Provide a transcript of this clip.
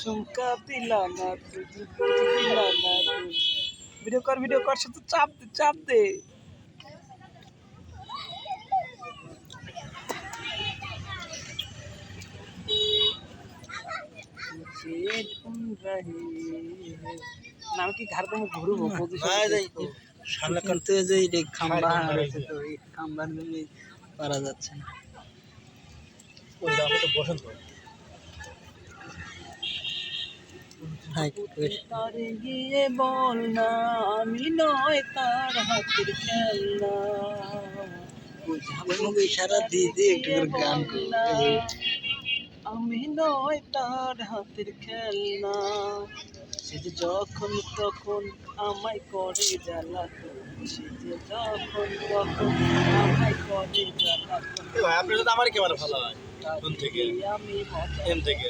ঝুমকা দিলা না তুই দিলা না তুই ভিডিও কর শুধু চাপ দে নাম কি ঘর তো ঘুরবো সামনে করতে যে এই খাম্বা আছে তো এই খাম্বার জন্য পারা যাচ্ছে না ওই দামে তো বসন্ত তারে গিয়ে বল না আমি নয় তার হাতের খেলনা বুঝাবো ইশারা দিয়ে দিয়ে একটু করে গান করবে আমি নয় তার হাতের খেলনা সে যে যখন তখন আমায় করে জ্বালাতন সে যে যখন তখন আমায় করে জ্বালাতন ভাই আপনার সাথে আমার ক্যামেরা ভালো হয় কোন থেকে আমি মজা এম থেকে